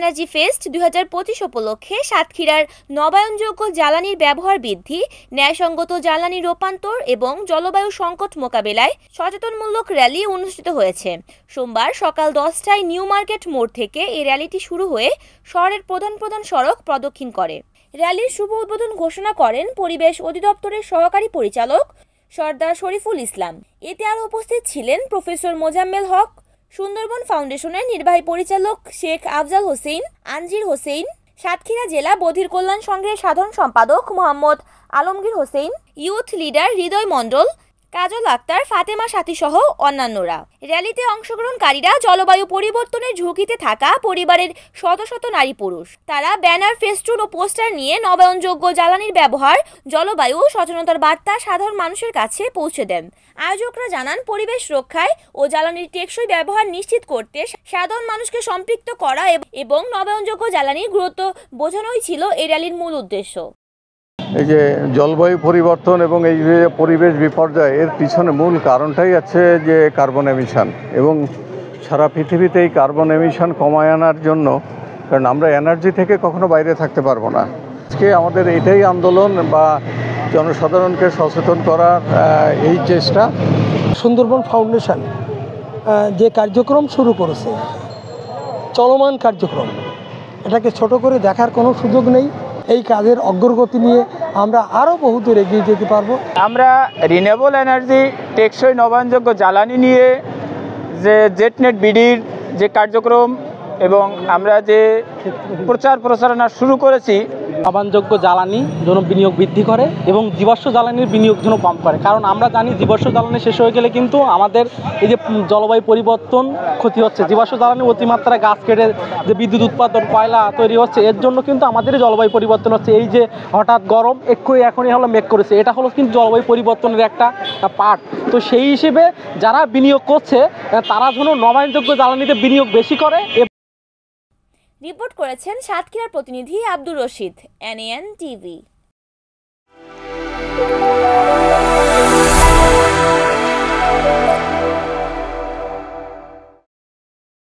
Energy fest 2025 উপলক্ষে সাতক্ষীরার নবায়নযোগ্য জ্বালানির ব্যবহার বৃদ্ধি, ন্যায়সঙ্গত জ্বালানি রূপান্তর এবং জলবায়ু সংকট মোকাবেলায় সচেতনমূলক র্যালি অনুষ্ঠিত হয়েছে। সোমবার সকাল 10টায় নিউ মার্কেট মোড় থেকে এই র্যালিটি শুরু হয়ে শহরের প্রধান সড়ক প্রদক্ষিণ করে। র্যালির শুভ উদ্বোধন ঘোষণা করেন পরিবেশ অধিদপ্তরের সহকারী পরিচালক সরদার শরীফুল ইসলাম। এতে আরও উপস্থিত ছিলেন প্রফেসর মোজাম্মেল হক, সুন্দরবন ফাউন্ডেশনের নির্বাহী পরিচালক শেখ আফজাল হোসেন, আনজির হোসেন, সাতক্ষীরা জেলা বধির কল্যাণ সংঘের সাধারণ সম্পাদক মোহাম্মদ আলমগীর হোসেন, ইউথ লিডার হৃদয় মণ্ডল, কাজল আক্তার, ফাতেমা সাথী সহ অন্যান্যরা। র্যালিতে অংশগ্রহণকারীরা জলবায়ু পরিবর্তনের ঝুঁকিতে থাকা পরিবারের শত নারী পুরুষ। তারা ব্যানার, ফেস্টুন ও পোস্টার নিয়ে নবায়নযোগ্য জ্বালানির ব্যবহার, জলবায়ু সচেতনতার বার্তা সাধারণ মানুষের কাছে পৌঁছে দেন। আয়োজকরা জানান, পরিবেশ রক্ষায় ও জ্বালানির টেকসই ব্যবহার নিশ্চিত করতে সাধারণ মানুষকে সম্পৃক্ত করা এবং নবায়নযোগ্য জ্বালানির গুরুত্ব বোঝানোই ছিল এই র্যালির মূল উদ্দেশ্য। এই যে জলবায়ু পরিবর্তন এবং এই যে পরিবেশ বিপর্যয়, এর পিছনে মূল কারণটাই আছে যে কার্বন এমিশন, এবং সারা পৃথিবীতে এই কার্বন এমিশন কমায় আনার জন্য, কারণ আমরা এনার্জি থেকে কখনো বাইরে থাকতে পারবো না। আজকে আমাদের এটাই আন্দোলন বা জনসাধারণকে সচেতন করার এই চেষ্টা। সুন্দরবন ফাউন্ডেশন যে কার্যক্রম শুরু করেছে, চলমান কার্যক্রম, এটাকে ছোট করে দেখার কোনো সুযোগ নেই। এই কাজের অগ্রগতি নিয়ে আমরা আরও বহুদূর এগিয়ে যেতে পারবো। আমরা রিনিউয়েবল এনার্জি, টেকসই নবায়নযোগ্য জ্বালানি নিয়ে যে জেটনেট বিডির যে কার্যক্রম এবং আমরা যে প্রচারণা শুরু করেছি, নবায়নযোগ্য জ্বালানি যেন বিনিয়োগ বৃদ্ধি করে এবং জীবাশ্ম জ্বালানির বিনিয়োগ যেন কম করে। কারণ আমরা জানি জীবাশ্ম জ্বালানি শেষ হয়ে গেলে কিন্তু আমাদের এই যে জলবায়ু পরিবর্তন ক্ষতি হচ্ছে। জীবাশ্ম জ্বালানি অতিমাত্রায় গাছ কেটে যে বিদ্যুৎ উৎপাদন, কয়লা তৈরি হচ্ছে, এর জন্য কিন্তু আমাদেরই জলবায়ু পরিবর্তন হচ্ছে। এই যে হঠাৎ গরম এখনই হলো মেঘ করেছে, এটা হলো কিন্তু জলবায়ু পরিবর্তনের একটা পার্ট। তো সেই হিসেবে যারা বিনিয়োগ করছে তারা যেন নবায়নযোগ্য জ্বালানিতে বিনিয়োগ বেশি করে। রিপোর্ট করেছেন সাতক্ষীরার প্রতিনিধি আব্দুর রশিদ, NAN TV।